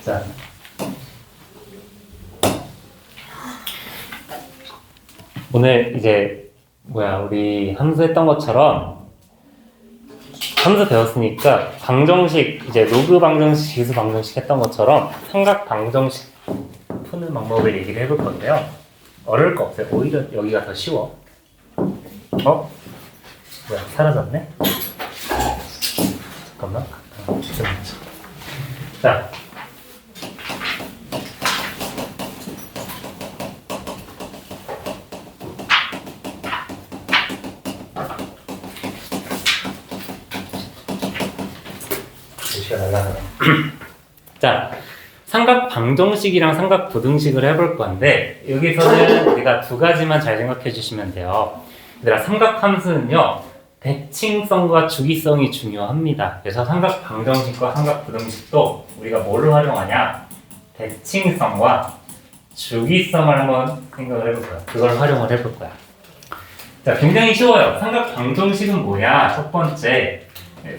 자, 오늘 이제 우리 함수 했던 것처럼 함수 배웠으니까 방정식, 이제 로그 방정식, 지수 방정식 했던 것처럼 삼각 방정식 푸는 방법을 얘기를 해볼 건데요. 어려울 거 없어요. 오히려 여기가 더 쉬워. 뭐야, 사라졌네? 잠깐만. 자, 글씨가 날라가네. 자, 삼각 방정식이랑 삼각 부등식을 해볼 건데, 여기서는 우리가 두 가지만 잘 생각해 주시면 돼요. 얘들아, 삼각 함수는요, 대칭성과 주기성이 중요합니다. 그래서 삼각 방정식과 삼각 부등식도 우리가 뭐를 활용하냐? 대칭성과 주기성을 한번 생각을 해볼 거야. 그걸 활용을 해볼 거야. 자, 굉장히 쉬워요. 삼각 방정식은 뭐야? 첫 번째,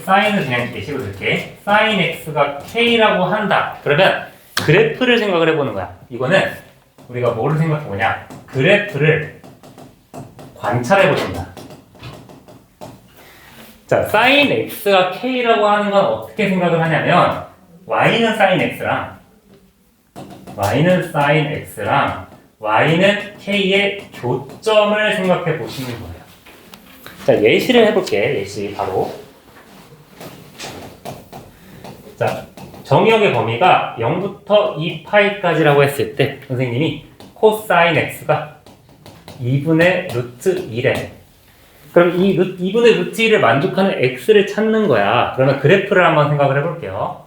사인을 그냥 예식으로 쓸게. 사인 x가 k라고 한다. 그러면 그래프를 생각을 해보는 거야. 이거는 우리가 뭐를 생각해보냐? 그래프를 관찰해 보신다. 자, sin x가 k라고 하는 건 어떻게 생각을 하냐면 y는 sin x랑 y는 k의 교점을 생각해 보시는 거예요. 자, 예시를 해볼게. 예시 바로. 자, 정의역의 범위가 0부터 2파이까지라고 했을 때 선생님이 코사인 x가 2분의 루트 1에, 그럼 이 2분의 루트 1을 만족하는 x를 찾는 거야. 그러면 그래프를 한번 생각을 해볼게요.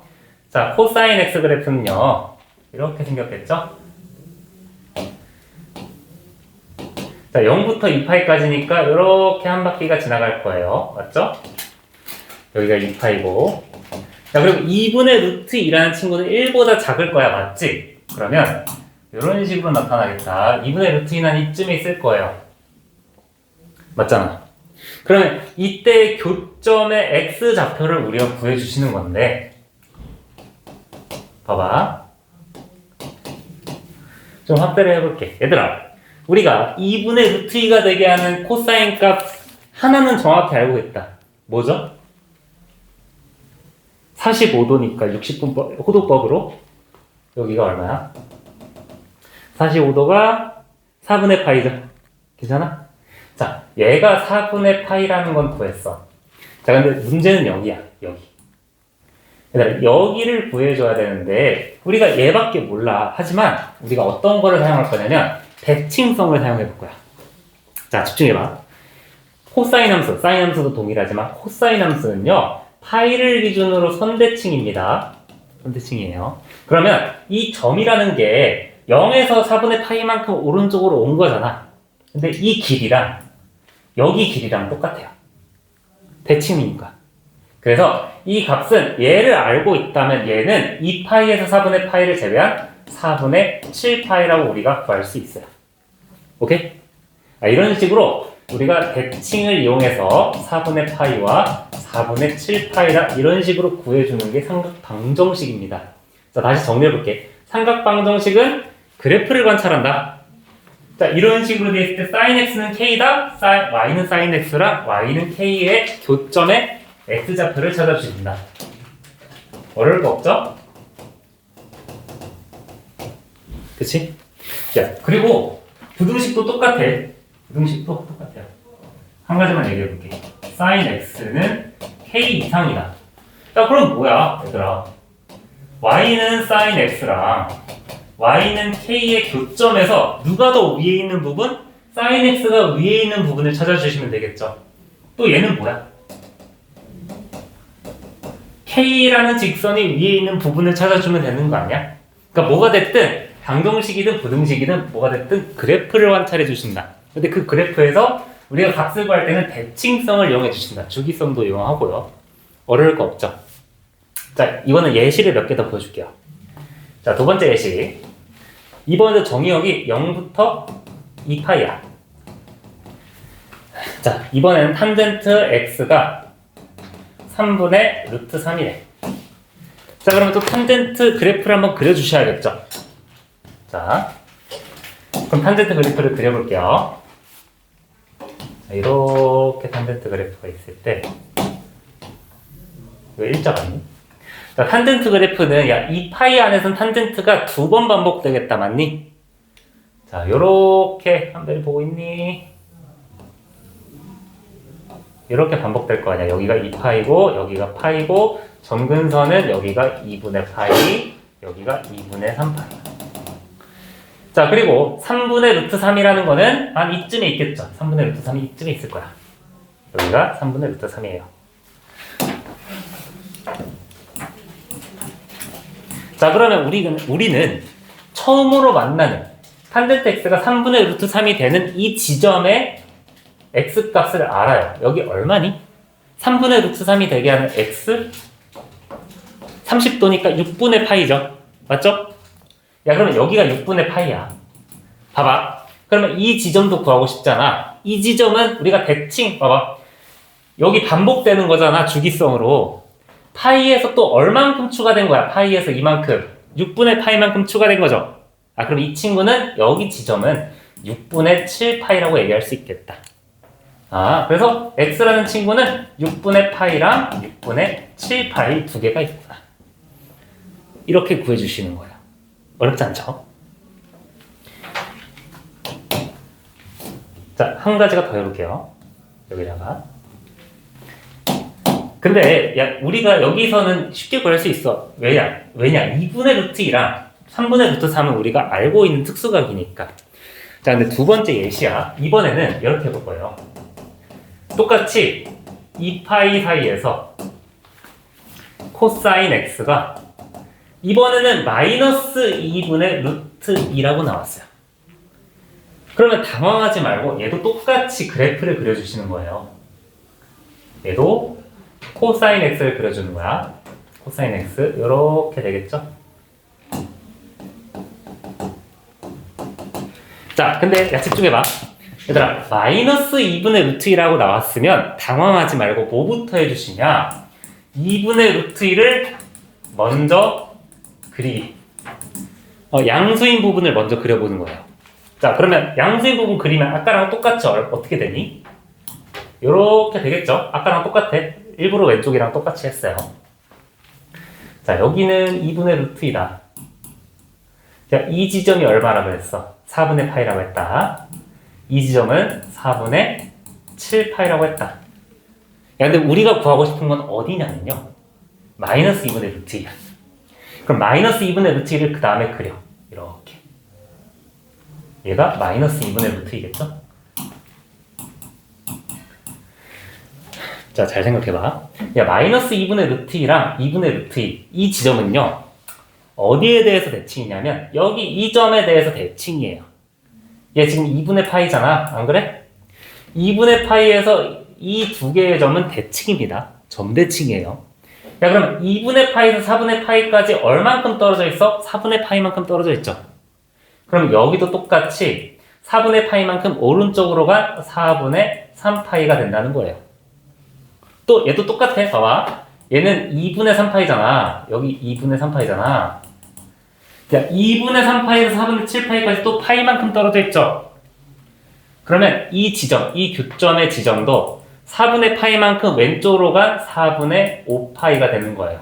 자, 코사인 x 그래프는요, 이렇게 생겼겠죠? 자, 0부터 2파이까지니까 이렇게 한 바퀴가 지나갈 거예요. 맞죠? 여기가 2파이고. 자, 그리고 2분의 루트 2라는 친구는 1보다 작을 거야. 맞지? 그러면 이런 식으로 나타나겠다. 2분의 루트 2는 이쯤에 있을 거예요. 맞잖아. 그러면 이때 교점의 x좌표를 우리가 구해주시는 건데, 봐봐. 좀 확대를 해볼게. 얘들아, 우리가 2분의 루트 2가 되게 하는 코사인 값 하나는 정확히 알고 있다. 뭐죠? 45도니까 60분 호도법으로 여기가 얼마야? 45도가 4분의 파이죠. 괜찮아? 자, 얘가 4분의 파이라는 건 구했어. 자, 근데 문제는 여기야. 여기. 얘들아, 여기를 구해줘야 되는데 우리가 얘밖에 몰라. 하지만 우리가 어떤 거를 사용할 거냐면 대칭성을 사용해 볼 거야. 자, 집중해봐. 코사인 함수, 사인 함수도 동일하지만 코사인 함수는요, 파이를 기준으로 선대칭입니다. 선대칭이에요. 그러면 이 점이라는 게 0에서 4분의 파이만큼 오른쪽으로 온 거잖아. 근데 이 길이랑 여기 길이랑 똑같아요. 대칭이니까. 그래서 이 값은 얘를 알고 있다면 얘는 2파이에서 4분의 파이를 제외한 4분의 7파이라고 우리가 구할 수 있어요. 오케이? 이런 식으로 우리가 대칭을 이용해서 4분의 파이와 4분의 7파이라 이런 식으로 구해주는 게 삼각 방정식입니다. 자, 다시 정리해볼게. 삼각 방정식은 그래프를 관찰한다. 자, 이런 식으로 되어 있을 때 sin x는 k다, y는 sin x랑 y는 k의 교점의 x좌표를 찾아주신다. 어려울 거 없죠? 그치? 자, 그리고 부등식도 똑같아. 부등식도 똑같아요. 한 가지만 얘기해볼게. sin x는 k 이상이다. 자, 그럼 뭐야, 얘들아? y는 sin x랑 y는 k의 교점에서 누가 더 위에 있는 부분? sin x가 위에 있는 부분을 찾아주시면 되겠죠. 또 얘는 뭐야? k라는 직선이 위에 있는 부분을 찾아주면 되는 거 아니야? 그러니까 뭐가 됐든 방정식이든 부등식이든 뭐가 됐든 그래프를 관찰해 주신다. 근데 그 그래프에서 우리가 값을 구할 때는 대칭성을 이용해 주신다. 주기성도 이용하고요. 어려울 거 없죠. 자, 이거는 예시를 몇 개 더 보여줄게요. 자, 두 번째 예시. 이번에도 정의역이 0부터 2파이야. 자, 이번에는 탄젠트 x가 3분의 루트 3이래. 자, 그러면 또 탄젠트 그래프를 한번 그려주셔야겠죠. 자, 그럼 탄젠트 그래프를 그려볼게요. 자, 이렇게 탄젠트 그래프가 있을 때 이거 일자 맞니? 자, 탄젠트 그래프는 야, 이 파이 안에서는 탄젠트가 2번 반복되겠다, 맞니? 자, 요렇게 한번 보고 있니? 이렇게 반복될 거 아니야. 여기가 2파이고 여기가 파이고 점근선은 여기가 2분의 파이, 여기가 2분의 3파이. 자, 그리고 3분의 루트 3이라는 거는 한 이쯤에 있겠죠. 3분의 루트 3이 이쯤에 있을 거야. 여기가 3분의 루트 3이에요. 자, 그러면 우리는 처음으로 만나는 탄젠트 x가 3분의 루트 3이 되는 이 지점의 x 값을 알아요. 여기 얼마니? 3분의 루트 3이 되게 하는 x 30도니까 6분의 파이죠. 맞죠? 야, 그러면 여기가 6분의 파이야. 봐봐. 그러면 이 지점도 구하고 싶잖아. 이 지점은 우리가 대칭, 봐봐. 여기 반복되는 거잖아, 주기성으로. 파이에서 또 얼만큼 추가된 거야? 파이에서 이만큼. 6분의 파이만큼 추가된 거죠. 아, 그럼 이 친구는 여기 지점은 6분의 7파이라고 얘기할 수 있겠다. 아, 그래서 x라는 친구는 6분의 파이랑 6분의 7파이 두 개가 있구나. 이렇게 구해주시는 거예요. 어렵지 않죠? 자, 한 가지가 더 해볼게요. 여기다가. 근데 야, 우리가 여기서는 쉽게 구할 수 있어. 왜냐? 2분의 루트 2랑 3분의 루트 3은 우리가 알고 있는 특수각이니까. 자, 근데 두 번째 예시야. 이번에는 이렇게 해볼 거예요. 똑같이 2파이 사이에서 코사인 x가 이번에는 마이너스 2분의 루트 2라고 나왔어요. 그러면 당황하지 말고 얘도 똑같이 그래프를 그려주시는 거예요. 얘도 코사인 x를 그려주는 거야. 코사인 x 이렇게 되겠죠? 자, 근데 야, 집중해봐. 얘들아, 마이너스 2분의 루트 2라고 나왔으면 당황하지 말고 뭐부터 해주시냐? 2분의 루트 2를 먼저 양수인 부분을 먼저 그려보는 거예요. 자, 그러면 양수인 부분 그리면 아까랑 똑같죠? 어떻게 되니? 요렇게 되겠죠? 아까랑 똑같아. 일부러 왼쪽이랑 똑같이 했어요. 자, 여기는 2분의 루트 2다. 자, 이 지점이 얼마라고 했어? 4분의 파이라고 했다. 이 지점은 4분의 7파이라고 했다. 야, 근데 우리가 구하고 싶은 건 어디냐면요. 마이너스 2분의 루트 2야. 그럼 마이너스 2분의 루트 2를 그 다음에 그려. 이렇게. 얘가 마이너스 2분의 루트 2겠죠? 자, 잘 생각해봐. 야, 마이너스 2분의 루트 2랑 2분의 루트 2. 이 지점은요. 어디에 대해서 대칭이냐면 여기 이 점에 대해서 대칭이에요. 얘 지금 2분의 파이잖아. 안 그래? 2분의 파이에서 이 두 개의 점은 대칭입니다. 점대칭이에요. 야, 그러면 2분의 파이에서 4분의 파이까지 얼만큼 떨어져 있어? 4분의 파이만큼 떨어져 있죠. 그럼 여기도 똑같이 4분의 파이만큼 오른쪽으로 간 4분의 3파이가 된다는 거예요. 또 얘도 똑같아. 봐봐. 얘는 2분의 3파이잖아. 여기 2분의 3파이잖아. 자, 2분의 3파이에서 4분의 7파이까지 또 파이만큼 떨어져 있죠. 그러면 이 지점, 이 교점의 지점도 4분의 파이만큼 왼쪽으로 간 4분의 5파이가 되는 거예요.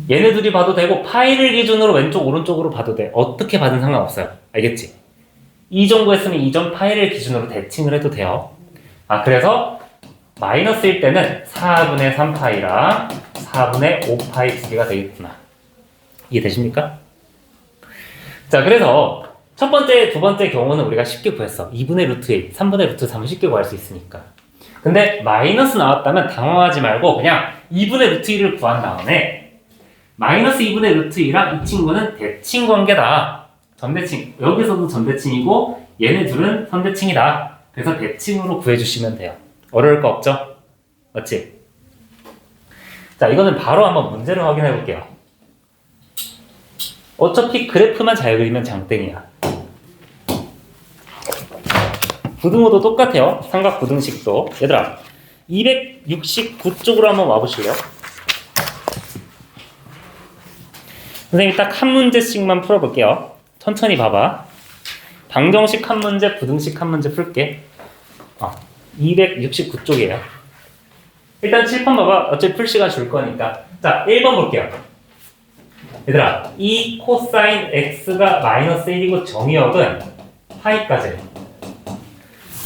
얘네들이 봐도 되고 파이를 기준으로 왼쪽 오른쪽으로 봐도 돼. 어떻게 봐도 상관없어요. 알겠지? 이 정도 했으면 이 점 파이를 기준으로 대칭을 해도 돼요. 아, 그래서 마이너스일 때는 4분의 3파이랑 4분의 5파이 두 개가 되겠구나. 이해되십니까? 자, 그래서 첫 번째, 두 번째 경우는 우리가 쉽게 구했어. 2분의 루트 1, 3분의 루트 3을 쉽게 구할 수 있으니까. 근데 마이너스 나왔다면 당황하지 말고 그냥 2분의 루트 1을 구한 다음에 마이너스 2분의 루트 2랑 이 친구는 대칭 관계다. 점대칭. 여기서도 점대칭이고 얘네 둘은 선대칭이다. 그래서 대칭으로 구해주시면 돼요. 어려울 거 없죠? 맞지? 자, 이거는 바로 한번 문제를 확인해 볼게요. 어차피 그래프만 잘 그리면 장땡이야. 부등호도 똑같아요. 삼각 부등식도. 얘들아, 269쪽으로 한번 와보실래요? 선생님이 딱 한 문제씩만 풀어볼게요. 천천히 봐봐. 방정식 한 문제, 부등식 한 문제 풀게. 269쪽이에요. 일단 7번 봐봐. 어차피 풀 시간 줄 거니까. 자, 1번 볼게요. 얘들아, 이 코사인 x가 마이너스 1이고 정의역은 파이까지.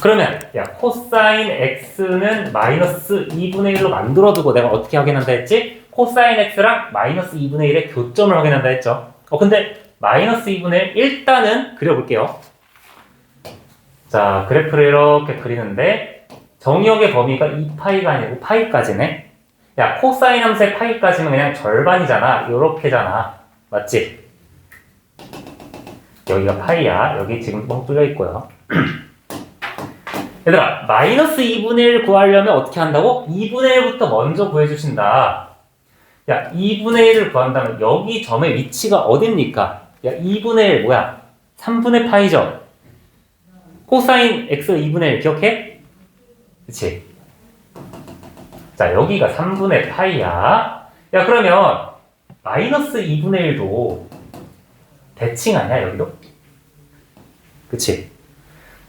그러면 야, 코사인 x는 마이너스 2분의 1로 만들어두고 내가 어떻게 확인한다 했지? 코사인 x랑 마이너스 2분의 1의 교점을 확인한다 했죠. 근데 마이너스 2분의 1 일단은 그려볼게요. 자, 그래프를 이렇게 그리는데 정의역의 범위가 2파이가 아니고 파이까지네. 야, 코사인 함수의 파이까지는 그냥 절반이잖아. 요렇게잖아. 맞지? 여기가 파이야. 여기 지금 뻥 뚫려 있고요. 얘들아, 마이너스 2분의 1 구하려면 어떻게 한다고? 2분의 1부터 먼저 구해주신다. 야, 2분의 1을 구한다면 여기 점의 위치가 어딥니까? 야, 2분의 1 뭐야? 3분의 파이죠? 코사인 x 2분의 1 기억해? 그치? 자, 여기가 3분의 파이야. 야, 그러면 마이너스 2분의 1도 대칭 아니야, 여기도? 그치?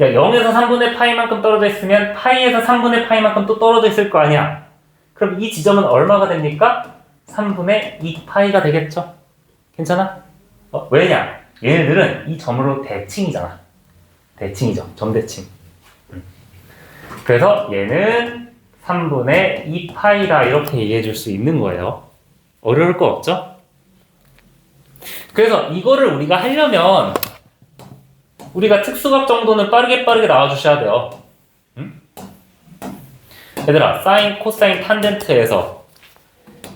야, 0에서 3분의 파이만큼 떨어져 있으면 파이에서 3분의 파이만큼 또 떨어져 있을 거 아니야? 그럼 이 지점은 얼마가 됩니까? 3분의 2파이가 되겠죠? 괜찮아? 왜냐? 얘네들은 이 점으로 대칭이잖아. 대칭이죠. 점대칭. 그래서 얘는 3분의 2파이다 이렇게 얘기해 줄 수 있는 거예요. 어려울 거 없죠? 그래서 이거를 우리가 하려면 우리가 특수각 정도는 빠르게 나와주셔야 돼요. 응? 얘들아, 사인, 코사인, 탄젠트에서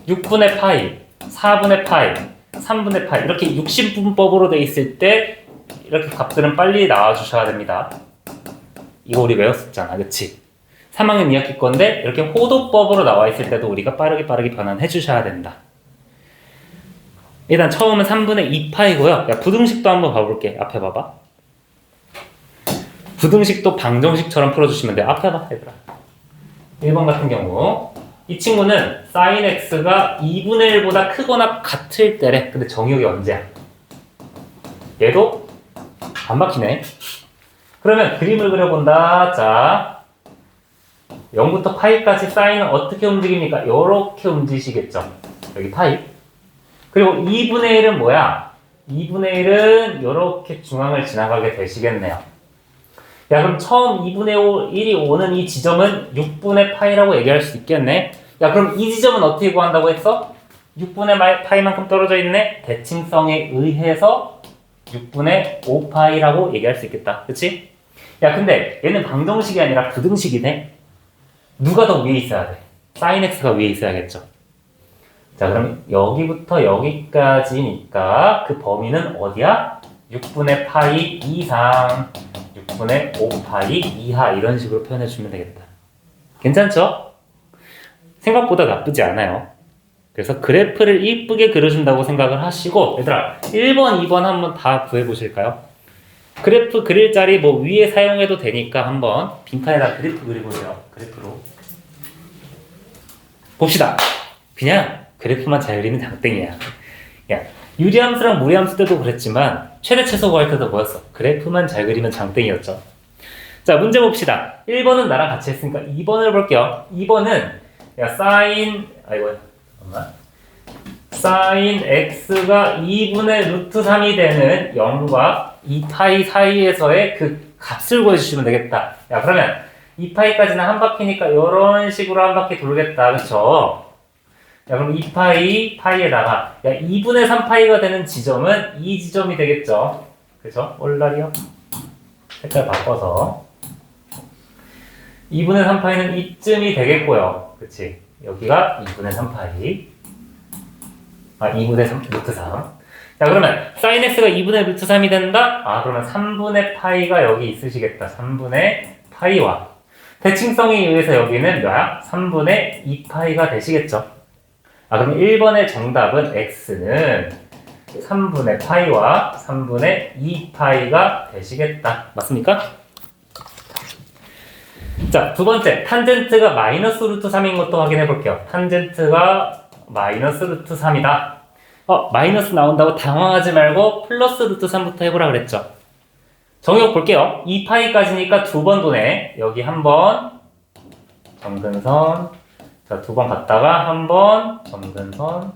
6분의 파이, 4분의 파이, 3분의 파이 이렇게 60분법으로 돼 있을 때 이렇게 값들은 빨리 나와주셔야 됩니다. 이거 우리 외웠었잖아, 그치? 3학년 2학기 건데 이렇게 호도법으로 나와 있을 때도 우리가 빠르게 변환해 주셔야 된다. 일단 처음은 3분의 2파이고요. 야, 부등식도 한번 봐볼게. 앞에 봐봐. 부등식도 방정식처럼 풀어주시면 돼요. 앞에 봐, 얘들아. 1번 같은 경우 이 친구는 sin x가 2분의 1보다 크거나 같을 때래. 근데 정의역이 언제야? 얘도 안 막히네. 그러면 그림을 그려본다. 자, 0부터 파이까지 사인은 어떻게 움직입니까? 요렇게 움직이시겠죠. 여기 파이. 그리고 2분의 1은 뭐야? 2분의 1은 요렇게 중앙을 지나가게 되시겠네요. 야, 그럼 처음 2분의 1이 오는 이 지점은 6분의 파이라고 얘기할 수 있겠네. 야, 그럼 이 지점은 어떻게 구한다고 했어? 6분의 파이만큼 떨어져 있네. 대칭성에 의해서 6분의 5파이라고 얘기할 수 있겠다. 그치? 야, 근데 얘는 방정식이 아니라 부등식이네. 누가 더 위에 있어야 돼? sin x가 위에 있어야겠죠. 자, 그럼 여기부터 여기까지니까 그 범위는 어디야? 6분의 파이 이상, 6분의 5파이 이하 이런 식으로 표현해 주면 되겠다. 괜찮죠? 생각보다 나쁘지 않아요. 그래서 그래프를 이쁘게 그려준다고 생각을 하시고, 얘들아 1번, 2번 한번 다 구해보실까요? 그래프 그릴 자리 뭐 위에 사용해도 되니까 한번 빈칸에다 그래프 그리보세요. 그래프로 봅시다. 그냥 그래프만 잘 그리면 장땡이야. 야, 유리함수랑 무리함수 때도 그랬지만 최대 최소 구할 때도 뭐였어? 그래프만 잘 그리면 장땡이었죠. 자, 문제 봅시다. 1번은 나랑 같이 했으니까 2번을 볼게요. 2번은 야, sin x가 2분의 루트 3이 되는 0과 2파이 사이에서의 그 값을 구해주시면 되겠다. 야, 그러면 2파이까지는 한 바퀴니까 이런 식으로 한 바퀴 돌겠다. 그쵸? 야, 그럼 2파이, 파이에다가 야, 2분의 3파이가 되는 지점은 이 지점이 되겠죠? 그죠? 올라리요? 색깔 바꿔서 2분의 3파이는 이쯤이 되겠고요. 그치? 여기가 2분의 3파이 2분의 3, 루트 3. 자, 그러면 sin x가 2분의 루트 3이 된다? 그러면 3분의 파이가 여기 있으시겠다. 3분의 파이와 대칭성에 의해서 여기는 뭐야? 3분의 2파이가 되시겠죠. 그럼 1번의 정답은 x는 3분의 파이와 3분의 2파이가 되시겠다. 맞습니까? 자, 두 번째, 탄젠트가 마이너스 루트 3인 것도 확인해 볼게요. 탄젠트가 마이너스 루트 3이다. 마이너스 나온다고 당황하지 말고 플러스 루트 3부터 해보라 그랬죠. 정의역 볼게요. 2파이까지니까 두 번 도네. 여기 한 번, 점근선. 자, 두 번 갔다가 한 번, 점근선.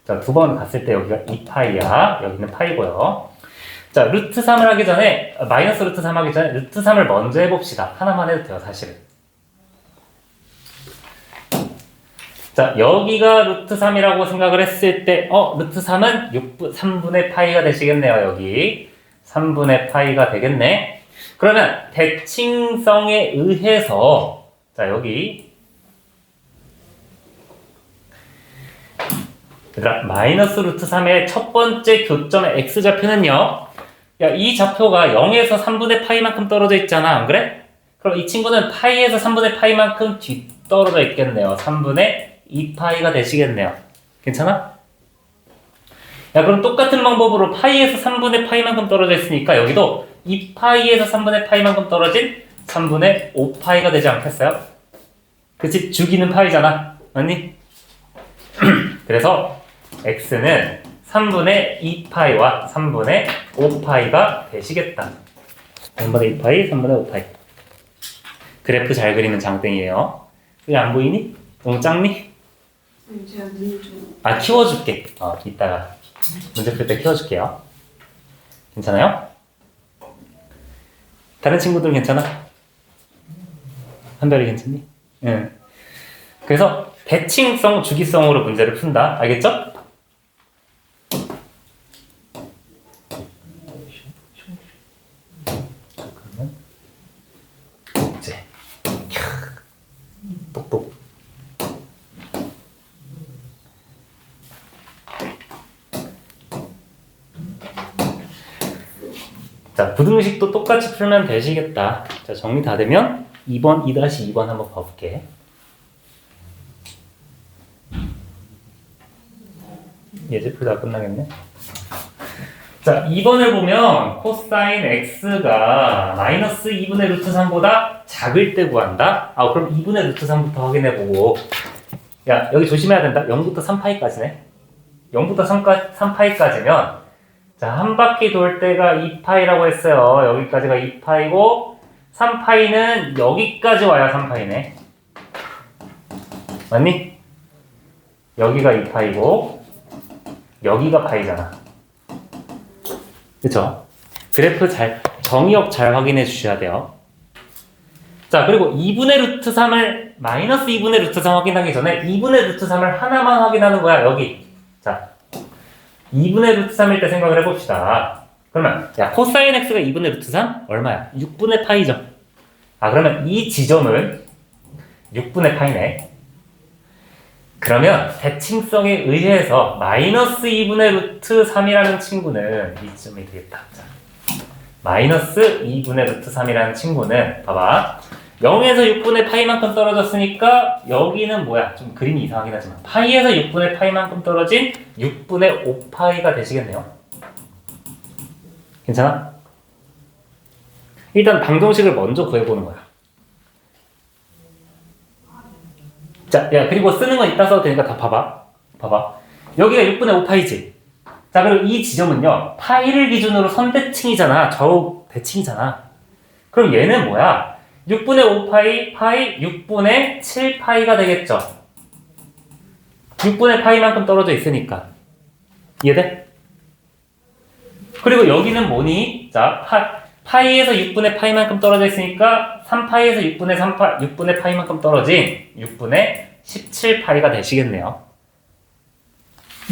자, 두 번 갔을 때 여기가 2파이야. 여기는 파이고요. 자, 루트 3을 하기 전에, 마이너스 루트 3 하기 전에 루트 3을 먼저 해봅시다. 하나만 해도 돼요, 사실은. 자, 여기가 루트 3이라고 생각을 했을 때, 루트 3은 3분의 파이가 되시겠네요, 여기. 3분의 파이가 되겠네. 그러면 대칭성에 의해서, 자, 여기. 얘들아, 마이너스 루트 3의 첫 번째 교점의 x좌표는요. 야, 이 좌표가 0에서 3분의 파이만큼 떨어져 있잖아, 안 그래? 그럼 이 친구는 파이에서 3분의 파이만큼 뒤떨어져 있겠네요. 3분의 2파이가 되시겠네요. 괜찮아? 야, 그럼 똑같은 방법으로 파이에서 3분의 파이만큼 떨어져 있으니까 여기도 2파이에서 3분의 파이만큼 떨어진 3분의 5파이가 되지 않겠어요? 그치? 죽이는 파이잖아. 맞니? 그래서 x는 3분의 2파이와 3분의 5파이가 되시겠다. 3분의 2파이, 3분의 5파이. 그래프 잘 그리는 장땡이에요. 그게 안 보이니? 너무 작니? 제가 눈이 좀. 키워줄게. 이따가 문제 풀 때 키워줄게요. 괜찮아요? 다른 친구들 괜찮아? 한별이 괜찮니? 응. 그래서 대칭성, 주기성으로 문제를 푼다. 알겠죠? 그러면 이제 똑똑. 자, 부등식도 똑같이 풀면 되시겠다. 자, 정리 다 되면 2번, 2-2번 한번 봐볼게. 예제 풀다 끝나겠네. 자, 2번을 보면 코사인 x가 마이너스 2분의 루트 3보다 작을 때 구한다? 그럼 2분의 루트 3부터 확인해보고. 야, 여기 조심해야 된다. 0부터 3파이까지네. 0부터 3파이까지면 자, 한 바퀴 돌 때가 2파이라고 했어요. 여기까지가 2파이고 3파이는 여기까지 와야 3파이네. 맞니? 여기가 2파이고 여기가 파이잖아. 그쵸? 그래프 정의역 잘 확인해 주셔야 돼요. 자, 그리고 2분의 루트 3을 마이너스 2분의 루트 3 확인하기 전에 2분의 루트 3을 하나만 확인하는 거야. 여기. 자, 2분의 루트 3일 때 생각을 해봅시다. 그러면 야, 코사인 x가 2분의 루트 3? 얼마야? 6분의 파이죠. 그러면 이 지점은 6분의 파이네. 그러면 대칭성에 의해서 마이너스 2분의 루트 3이라는 친구는 이쯤이 되겠다. 자, 마이너스 2분의 루트 3이라는 친구는 봐봐. 0에서 6분의 파이만큼 떨어졌으니까 여기는 뭐야? 좀 그림이 이상하긴 하지만 파이에서 6분의 파이만큼 떨어진 6분의 5파이가 되시겠네요. 괜찮아? 일단 방정식을 먼저 구해보는 거야. 자, 야, 그리고 쓰는 건 이따 써도 되니까 다 봐봐. 봐봐. 여기가 6분의 5파이지. 자, 그리고 이 지점은요, 파이를 기준으로 선대칭이잖아. 좌우 대칭이잖아. 그럼 얘는 뭐야? 6분의 5파이, 파이, 6분의 7파이가 되겠죠. 6분의 파이만큼 떨어져 있으니까. 이해돼? 그리고 여기는 뭐니? 자, 파이에서 6분의 파이만큼 떨어져 있으니까 3파이에서 6분의 파이만큼 떨어진 6분의 17파이가 되시겠네요.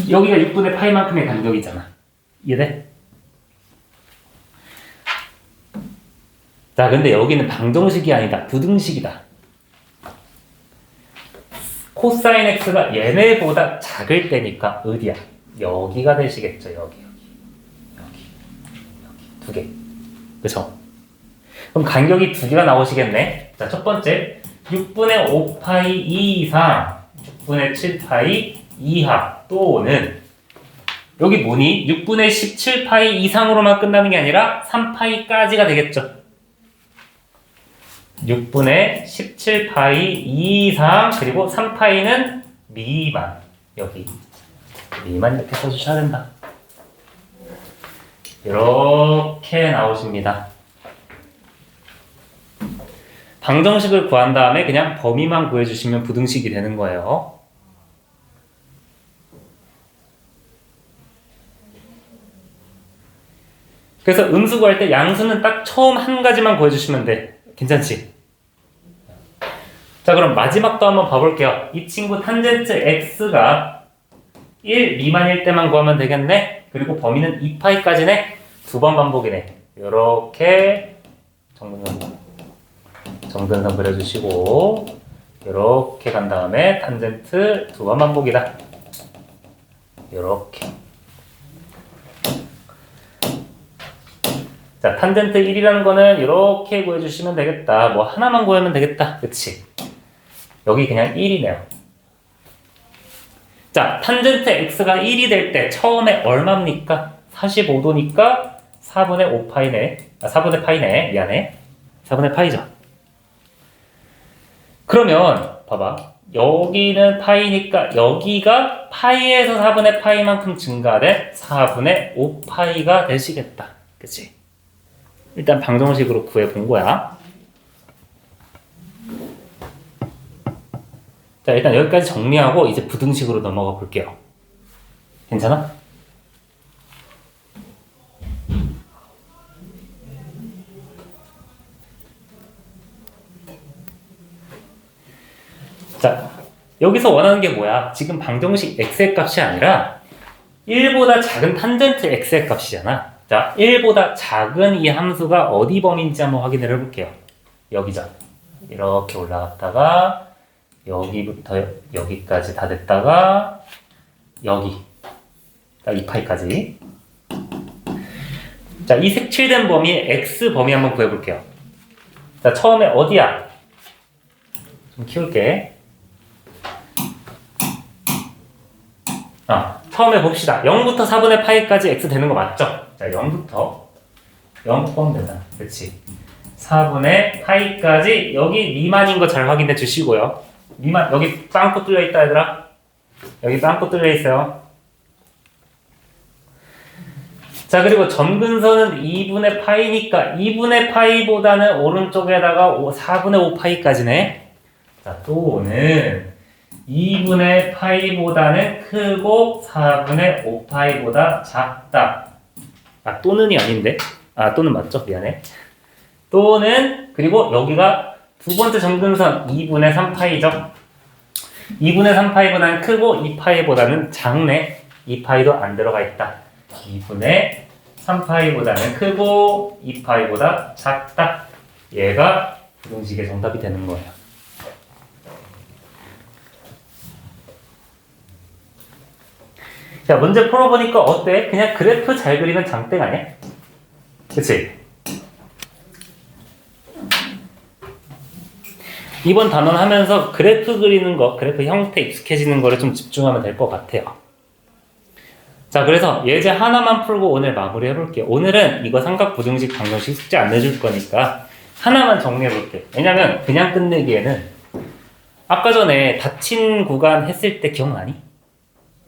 여기가 6분의 파이만큼의 간격이잖아. 이해돼? 자, 근데 여기는 방정식이 아니다. 부등식이다. 코사인 x가 얘네보다 작을 때니까 어디야? 여기가 되시겠죠. 여기. 두 개. 그쵸? 그럼 간격이 두 개가 나오시겠네. 자, 첫 번째 6분의 5파이 이상 6분의 7파이 이하 또는 여기 뭐니? 6분의 17파이 이상으로만 끝나는 게 아니라 3파이까지가 되겠죠. 6분의 17파이 이상 그리고 3파이는 미만. 여기 B만 이렇게 써주셔야 된다. 이렇게 나오십니다. 방정식을 구한 다음에 그냥 범위만 구해주시면 부등식이 되는 거예요. 그래서 음수 구할 때 양수는 딱 처음 한 가지만 구해주시면 돼. 괜찮지? 자, 그럼 마지막도 한번 봐볼게요. 이 친구 탄젠트 x가 1 미만일 때만 구하면 되겠네. 그리고 범위는 2파이까지네. 두 번 반복이네. 이렇게 정근선 그려주시고 이렇게 간 다음에 탄젠트 두 번 반복이다. 이렇게. 자, 탄젠트 1이라는 거는 이렇게 구해주시면 되겠다. 뭐 하나만 구하면 되겠다. 그치? 여기 그냥 1이네요. 자, 탄젠트 x가 1이 될 때 처음에 얼마입니까? 45도니까 4분의 5파이네. 4분의 파이네. 미안해. 4분의 파이죠. 그러면 봐봐. 여기는 파이니까 여기가 파이에서 4분의 파이만큼 증가된 4분의 5파이가 되시겠다. 그치? 일단 방정식으로 구해본 거야. 자, 일단 여기까지 정리하고 이제 부등식으로 넘어가 볼게요. 괜찮아? 자, 여기서 원하는 게 뭐야? 지금 방정식 x의 값이 아니라 1보다 작은 탄젠트 x의 값이잖아. 자, 1보다 작은 이 함수가 어디 범위인지 한번 확인을 해볼게요. 여기죠. 이렇게 올라갔다가 여기부터 여기까지 다 됐다가 여기 딱 2파이까지. 자, 이 색칠된 범위 x 범위 한번 구해볼게요. 자, 처음에 어디야? 좀 키울게. 처음에 봅시다. 0부터 4분의 파이까지 x 되는 거 맞죠? 자, 0부터 0 포함된다. 그렇지. 4분의 파이까지 여기 미만인 거 잘 확인해 주시고요. 미만, 여기 빵꾸 뚫려 있다 얘들아. 여기 빵꾸 뚫려 있어요. 자, 그리고 점근선은 2분의 파이니까 2분의 파이보다는 오른쪽에다가 4분의 5파이까지네. 자, 또는 2분의 파이보다는 크고 4분의 5파이보다 작다. 또는이 아닌데? 또는 맞죠? 미안해. 또는, 그리고 여기가 두 번째 점근선 2분의 3파이죠. 2분의 3파이보다는 크고 2파이보다는 작네. 2파이도 안 들어가 있다. 2분의 3파이보다는 크고 2파이보다 작다. 얘가 부등식의 정답이 되는 거예요. 자, 문제 풀어보니까 어때? 그냥 그래프 잘 그리면 장땡 아니야? 그치? 이번 단원 하면서 그래프 그리는 거, 그래프 형태 익숙해지는 거를 좀 집중하면 될 것 같아요. 자, 그래서 예제 하나만 풀고 오늘 마무리 해볼게요. 오늘은 이거 삼각부등식 방정식 숙제 안 내줄 거니까 하나만 정리해볼게요. 왜냐면 그냥 끝내기에는 아까 전에 닫힌 구간 했을 때 기억나니?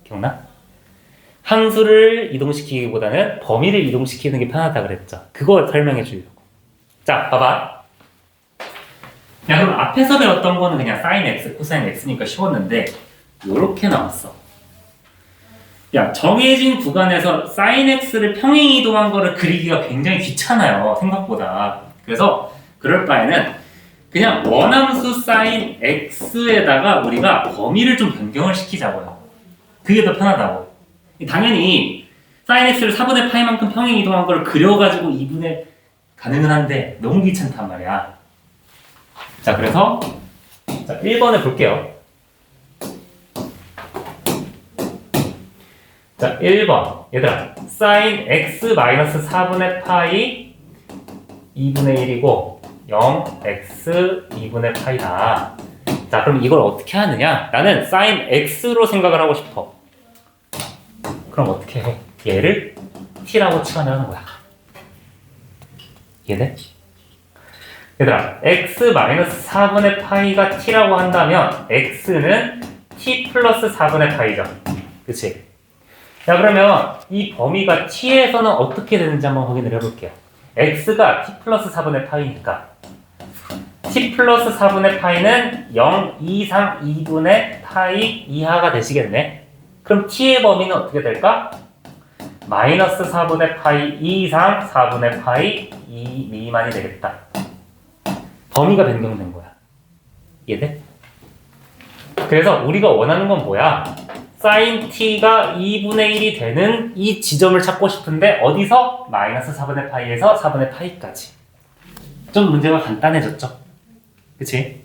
기억나? 함수를 이동시키기보다는 범위를 이동시키는 게 편하다 그랬죠. 그거 설명해 주려고. 자, 봐봐. 야, 그럼 앞에서 배웠던 거는 그냥 sin x, cosine x니까 쉬웠는데 요렇게 나왔어. 야, 정해진 구간에서 sin x를 평행 이동한 거를 그리기가 굉장히 귀찮아요. 생각보다. 그래서 그럴 바에는 그냥 원함수 sin x에다가 우리가 범위를 좀 변경을 시키자고요. 그게 더 편하다고. 당연히 sin x를 4분의 파이만큼 평행 이동한 걸 그려가지고 2분의 가능은 한데 너무 귀찮단 말이야. 자, 그래서 자, 1번을 볼게요. 자, 1번 얘들아, sin x 4분의 파이 2분의 1이고 0x 2분의 파이다. 자, 그럼 이걸 어떻게 하느냐? 나는 sin x로 생각을 하고 싶어. 그럼 어떻게 해? 얘를 t라고 치환하는 거야. 이해돼? 얘들아, x 4분의 파이가 t라고 한다면 x는 t 플러스 4분의 파이죠. 그치? 자, 그러면 이 범위가 t에서는 어떻게 되는지 한번 확인을 해볼게요. x가 t 플러스 4분의 파이니까 t 플러스 4분의 파이는 0 이상 2분의 파이 이하가 되시겠네. 그럼 t의 범위는 어떻게 될까? 마이너스 4분의 파이 2 이상 4분의 파이 2 미만이 되겠다. 범위가 변경된 거야. 이해돼? 그래서 우리가 원하는 건 뭐야? sin t가 2분의 1이 되는 이 지점을 찾고 싶은데 어디서? 마이너스 4분의 파이에서 4분의 파이까지. 좀 문제가 간단해졌죠? 그치?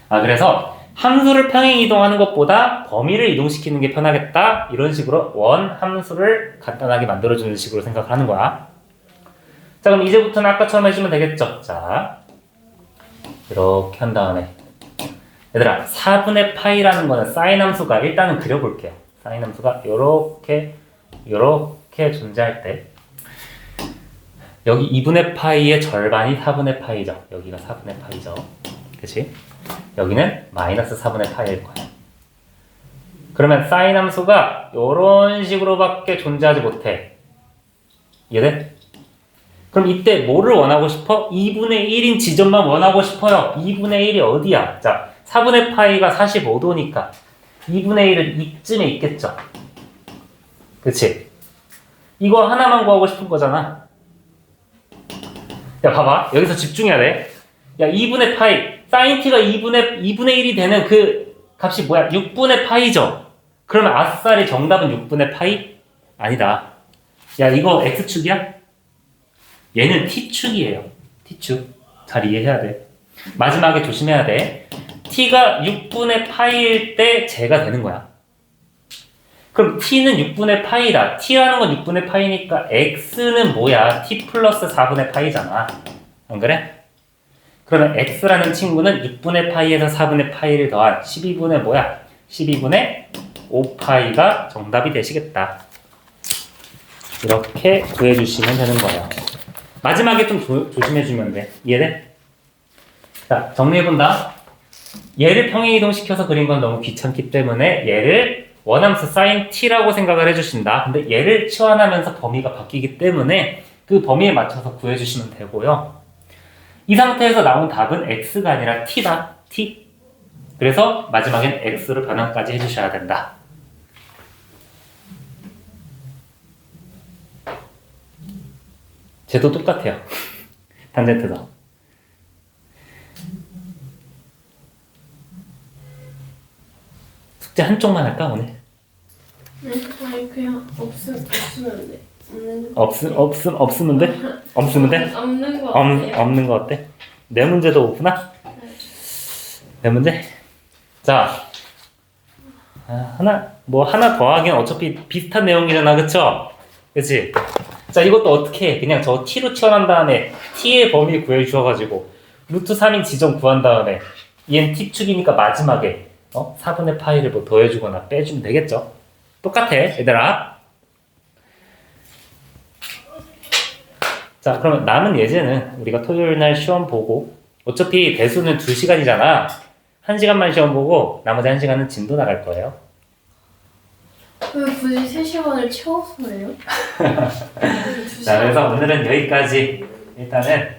그래서 함수를 평행 이동하는 것보다 범위를 이동시키는 게 편하겠다. 이런 식으로 원 함수를 간단하게 만들어주는 식으로 생각을 하는 거야. 자, 그럼 이제부터는 아까처럼 해주면 되겠죠? 자, 이렇게 한 다음에 얘들아, 4분의 파이라는 거는 사인 함수가 일단은 그려볼게요. 사인 함수가 요렇게 존재할 때 여기 2분의 파이의 절반이 4분의 파이죠. 여기가 4분의 파이죠. 그치? 여기는 마이너스 4분의 파이일 거야. 그러면 사인 함수가 요런 식으로밖에 존재하지 못해. 이해돼? 그럼 이때 뭐를 원하고 싶어? 2분의 1인 지점만 원하고 싶어요. 2분의 1이 어디야? 자, 4분의 파이가 45도니까 2분의 1은 이쯤에 있겠죠. 그치? 이거 하나만 구하고 싶은 거잖아. 야, 봐봐. 여기서 집중해야 돼. 야, 2분의 파이. 사인 t가 2분의 1이 되는 그 값이 뭐야? 6분의 파이죠? 그러면 아싸리 정답은 6분의 파이? 아니다. 야, 이거 x축이야? 얘는 t축이에요. t축. 잘 이해해야 돼. 마지막에 조심해야 돼. t가 6분의 파이일 때 제가 되는 거야. 그럼 t는 6분의 파이다. t라는 건 6분의 파이니까 x는 뭐야? t 플러스 4분의 파이잖아. 안 그래? 그러면 x라는 친구는 6분의 파이에서 4분의 파이를 더한 12분의 뭐야? 12분의 5파이가 정답이 되시겠다. 이렇게 구해주시면 되는 거예요. 마지막에 좀 조심해주면 돼. 이해돼? 자, 정리해본다. 얘를 평행 이동시켜서 그린 건 너무 귀찮기 때문에 얘를 원함수 sin t라고 생각을 해주신다. 근데 얘를 치환하면서 범위가 바뀌기 때문에 그 범위에 맞춰서 구해주시면 되고요. 이 상태에서 나온 답은 x가 아니라 t다. t. 그래서 마지막엔 x로 변환까지 해주셔야 된다. 쟤도 똑같아요. 탄젠트도. 숙제 한쪽만 할까 오늘? 네, 아니 그냥 없으면 돼. 없으면 돼? 없으면 돼? 없는 거 같아요. 없는 거 어때? 내 문제도 오구나? 내 문제? 자, 하나 더 하긴 어차피 비슷한 내용이잖아, 그쵸? 그치? 자, 이것도 어떻게 해? 그냥 저 t로 치환한 다음에 t의 범위 구해주셔가지고 루트 3인 지점 구한 다음에 얘는 t축이니까 마지막에 4분의 파이를 뭐 더해주거나 빼주면 되겠죠? 똑같아, 얘들아. 자, 그러면 남은 예제는 우리가 토요일 날 시험 보고 어차피 대수는 2시간이잖아. 1시간만 시험 보고 나머지 1시간은 진도 나갈 거예요. 왜 굳이 3시간을 채워서 해요? 자, 그래서 오늘은 여기까지. 일단은